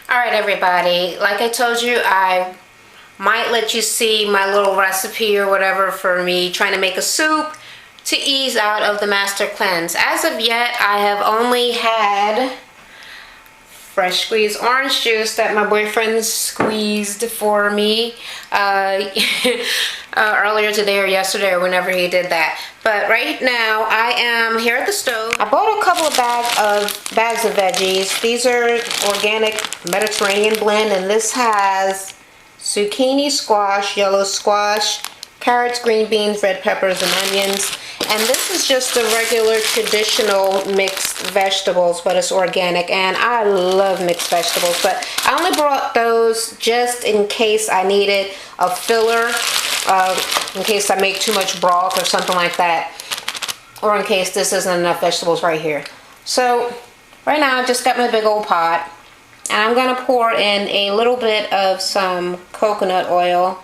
Alright everybody, like I told you, I might let you see my little recipe or whatever for me trying to make a soup to ease out of the master cleanse. As of yet, I have only had fresh squeezed orange juice that my boyfriend squeezed for me earlier today or yesterday or whenever he did that. But right now I am here at the stove. I bought a couple of bags of veggies. These are organic Mediterranean blend, and this has zucchini, squash, yellow squash, carrots, green beans, red peppers, and onions. And this is just the regular traditional mixed vegetables, but it's organic, and I love mixed vegetables. But I only brought those just in case I needed a filler, in case I make too much broth or something like that, or in case this isn't enough vegetables right here. So right now I just got my big old pot, and I'm going to pour in a little bit of some coconut oil,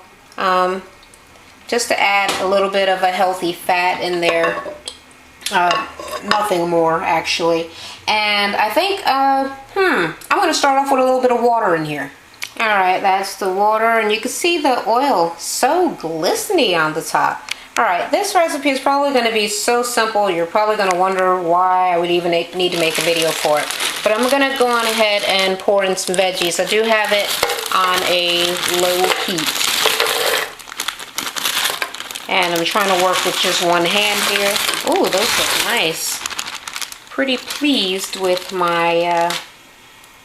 just to add a little bit of a healthy fat in there. Nothing more actually. And I think I'm going to start off with a little bit of water in here. Alright, that's the water, and you can see the oil so glistening on the top. Alright, this recipe is probably going to be so simple, you're probably going to wonder why I would even need to make a video for it. But I'm going to go on ahead and pour in some veggies. I do have it on a low heat. And I'm trying to work with just one hand here. Ooh, those look nice. Pretty pleased with my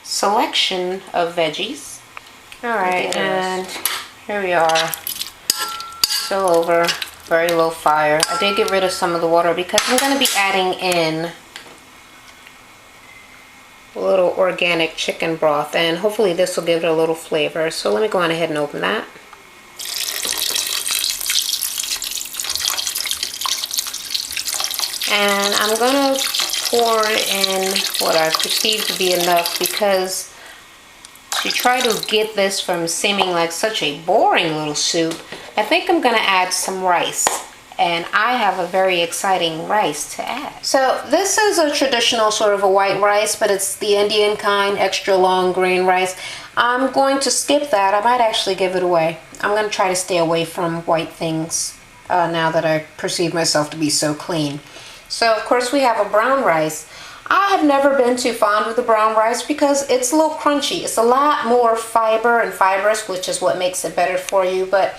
selection of veggies. Alright, and here we are. Still over very low fire. I did get rid of some of the water because I'm going to be adding in a little organic chicken broth, and hopefully this will give it a little flavor. So let me go on ahead and open that. And I'm going to pour in what I perceive to be enough, because to try to get this from seeming like such a boring little soup, I think I'm going to add some rice. And I have a very exciting rice to add. So this is a traditional sort of a white rice, but it's the Indian kind, extra long grain rice. I'm going to skip that. I might actually give it away. I'm going to try to stay away from white things now that I perceive myself to be so clean. So of course we have a brown rice. I have never been too fond of the brown rice because it's a little crunchy. It's a lot more fiber and fibrous, which is what makes it better for you. But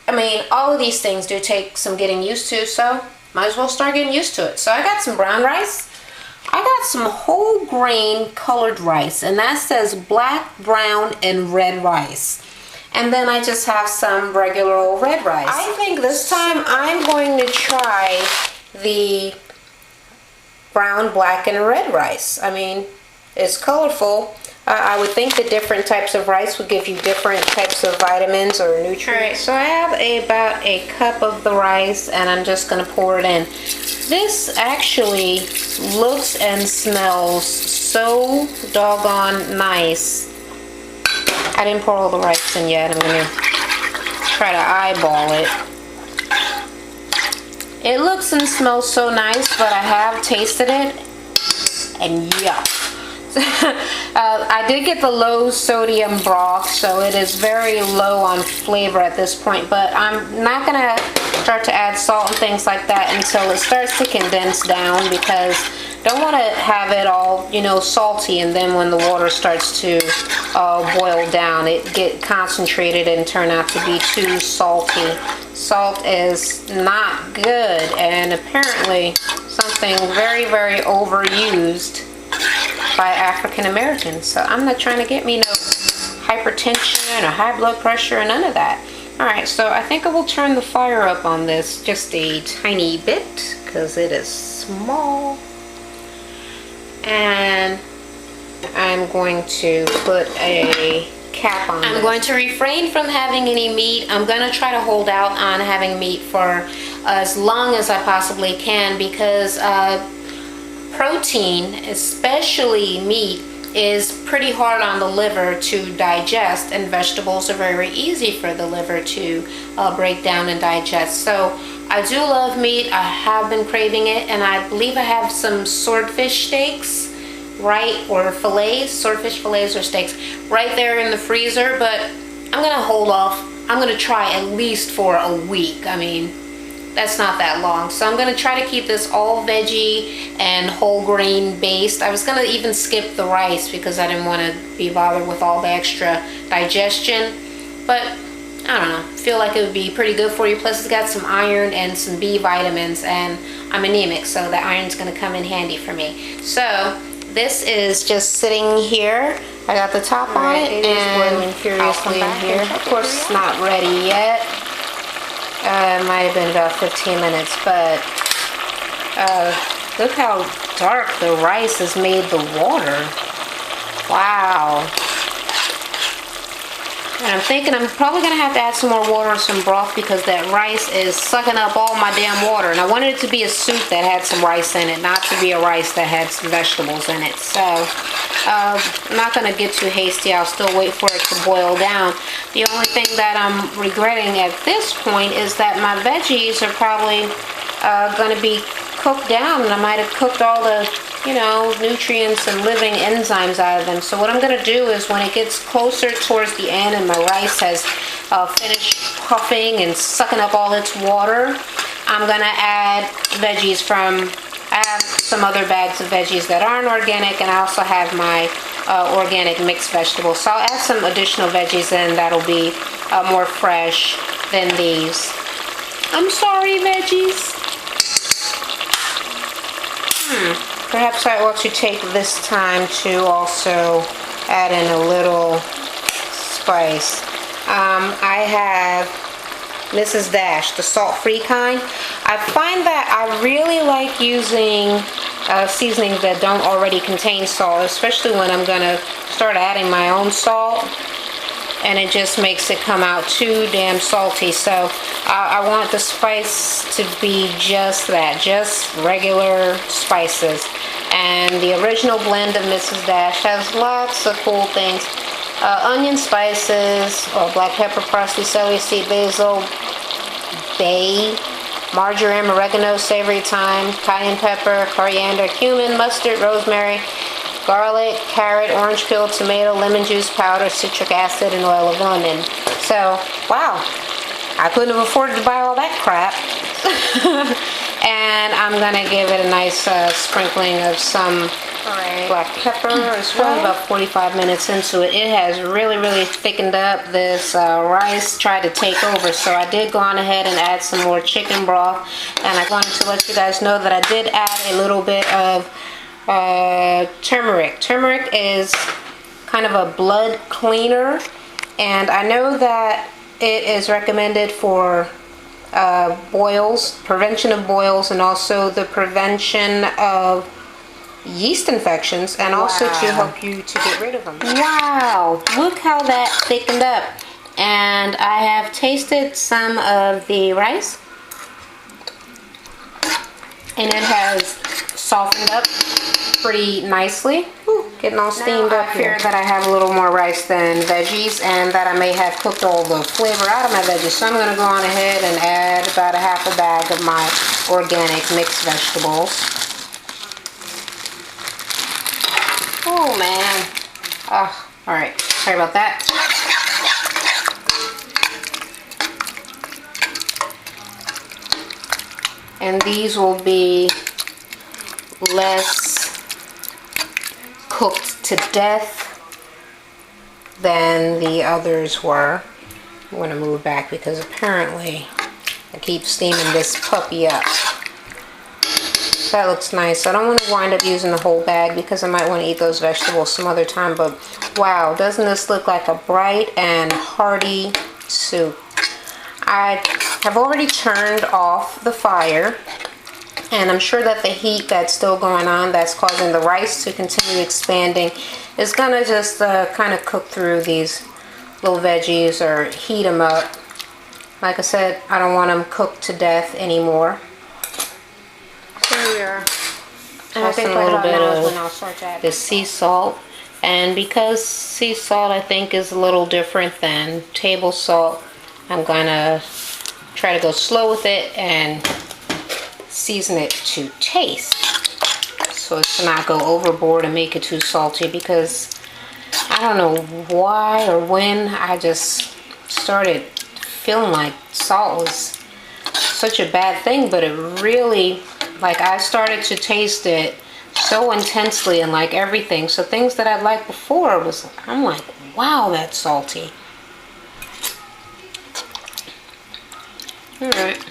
I mean, all of these things do take some getting used to, so might as well start getting used to it. So I got some brown rice. I got some whole grain colored rice, and that says black, brown, and red rice. And then I just have some regular old red rice. I think this time I'm going to try the brown, black, and red rice. I mean, it's colorful. I would think the different types of rice would give you different types of vitamins or nutrients. Alright, so I have about a cup of the rice, and I'm just going to pour it in. This actually looks and smells so doggone nice. I didn't pour all the rice in yet. I'm going to try to eyeball it. It looks and smells so nice, but I have tasted it, and yuck. I did get the low sodium broth, so it is very low on flavor at this point, but I'm not going to start to add salt and things like that until it starts to condense down, because don't want to have it all, you know, salty, and then when the water starts to boil down, it get concentrated and turn out to be too salty. Salt is not good, and apparently something very, very overused by African Americans. So I'm not trying to get me no hypertension or high blood pressure or none of that. Alright, so I think I will turn the fire up on this just a tiny bit because it is small. And I'm going to put a cap on I'm going to refrain from having any meat. I'm going to try to hold out on having meat for as long as I possibly can, because protein, especially meat, is pretty hard on the liver to digest, and vegetables are very easy for the liver to break down and digest. So I do love meat. I have been craving it, and I believe I have some swordfish steaks right, or fillets, swordfish fillets or steaks, right there in the freezer, but I'm gonna hold off. I'm gonna try at least for a week. I mean, that's not that long. So I'm gonna try to keep this all veggie and whole grain based. I was gonna even skip the rice because I didn't want to be bothered with all the extra digestion, but I don't know, feel like it would be pretty good for you. Plus it's got some iron and some B vitamins, and I'm anemic, so the iron's gonna come in handy for me. So this is just sitting here. I got the top on it, and boiling furiously in here. Of course it's not ready yet. It might have been about 15 minutes, but look how dark the rice has made the water. Wow. And I'm thinking I'm probably going to have to add some more water or some broth because that rice is sucking up all my damn water. And I wanted it to be a soup that had some rice in it, not to be a rice that had some vegetables in it. So I'm not going to get too hasty. I'll still wait for it to boil down. The only thing that I'm regretting at this point is that my veggies are probably going to be cooked down, and I might have cooked all the, you know, nutrients and living enzymes out of them. So what I'm going to do is when it gets closer towards the end and my rice has finished puffing and sucking up all its water, I'm going to add veggies from, I have some other bags of veggies that aren't organic, and I also have my organic mixed vegetables. So I'll add some additional veggies in that'll be more fresh than these. I'm sorry, veggies. Perhaps I ought to take this time to also add in a little spice. I have Mrs. Dash, the salt-free kind. I find that I really like using seasonings that don't already contain salt, especially when I'm going to start adding my own salt, and it just makes it come out too damn salty. So I want the spice to be just that, just regular spices. And the original blend of Mrs. Dash has lots of cool things. Onion spices, black pepper, parsley, celery seed, basil, bay, marjoram, oregano, savory thyme, cayenne pepper, coriander, cumin, mustard, rosemary, garlic, carrot, orange peel, tomato, lemon juice powder, citric acid, and oil of lemon. So, wow, I couldn't have afforded to buy all that crap. And I'm gonna give it a nice sprinkling of some black pepper as well. About 45 minutes into it, it has really thickened up. This rice tried to take over, so I did go on ahead and add some more chicken broth. And I wanted to let you guys know that I did add a little bit of turmeric. Turmeric is kind of a blood cleaner, and I know that it is recommended for boils, prevention of boils, and also the prevention of yeast infections, and also to help you to get rid of them. Wow, look how that thickened up. And I have tasted some of the rice, and it has softened up pretty nicely. Ooh, getting all steamed up here. That I have a little more rice than veggies, and that I may have cooked all the flavor out of my veggies. So I'm going to go on ahead and add about a half a bag of my organic mixed vegetables. Oh man. Oh, alright. Sorry about that. And these will be less cooked to death than the others were. I'm going to move back because apparently I keep steaming this puppy up. That looks nice. I don't want to wind up using the whole bag because I might want to eat those vegetables some other time, but wow, doesn't this look like a bright and hearty soup? I have already turned off the fire, and I'm sure that the heat that's still going on, that's causing the rice to continue expanding, is gonna just kind of cook through these little veggies or heat them up. Like I said, I don't want them cooked to death anymore. So we are tossing a little bit of the sea salt, and because sea salt I think is a little different than table salt, I'm gonna try to go slow with it and season it to taste. so as to not go overboard and make it too salty, because I don't know why or when I just started feeling like salt was such a bad thing, but it really, like, I started to taste it so intensely and like everything. So things that I'd liked before was, I'm like, wow, that's salty. Alright.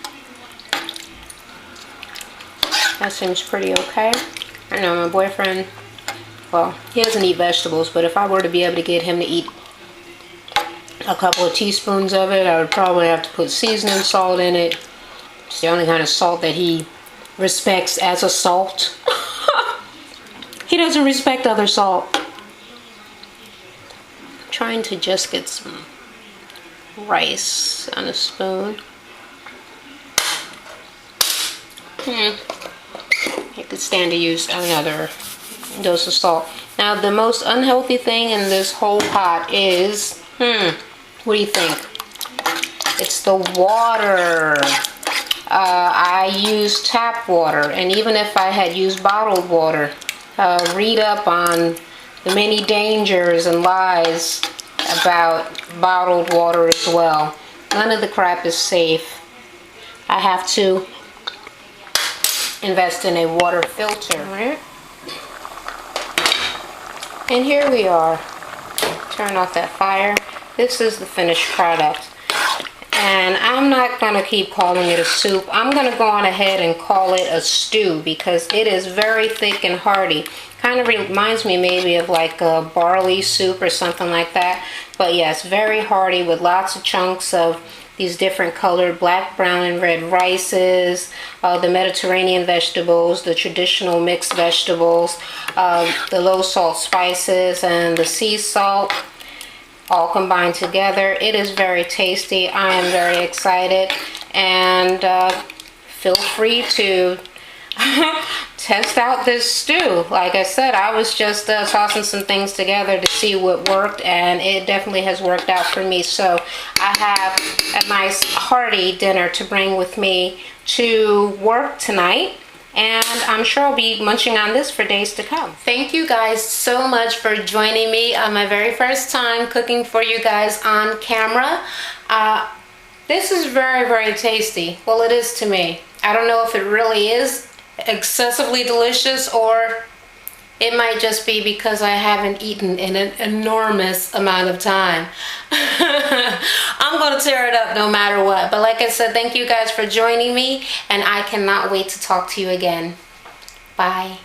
That seems pretty okay. I know my boyfriend, well, he doesn't eat vegetables, but if I were to be able to get him to eat a couple of teaspoons of it, I would probably have to put seasoning salt in it. It's the only kind of salt that he respects as a salt. He doesn't respect other salt. I'm trying to just get some rice on a spoon. You could stand to use another dose of salt. Now, the most unhealthy thing in this whole pot is, what do you think? It's the water. I use tap water, and even if I had used bottled water, read up on the many dangers and lies about bottled water as well. None of the crap is safe. I have to invest in a water filter. Right? And here we are. Turn off that fire. This is the finished product. And I'm not going to keep calling it a soup. I'm going to go on ahead and call it a stew, because it is very thick and hearty. Kind of reminds me maybe of like a barley soup or something like that. But yes, very hearty with lots of chunks of these different colored black, brown, and red rices, the Mediterranean vegetables, the traditional mixed vegetables, the low salt spices, and the sea salt, all combined together. It is very tasty. I am very excited, and feel free to test out this stew. Like I said, I was just tossing some things together to see what worked, and it definitely has worked out for me. So I have a nice hearty dinner to bring with me to work tonight, and I'm sure I'll be munching on this for days to come. Thank you guys so much for joining me on my very first time cooking for you guys on camera. This is very, very tasty. Well, it is to me. I don't know if it really is excessively delicious, or it might just be because I haven't eaten in an enormous amount of time. I'm going to tear it up no matter what. But like I said, thank you guys for joining me, and I cannot wait to talk to you again. Bye.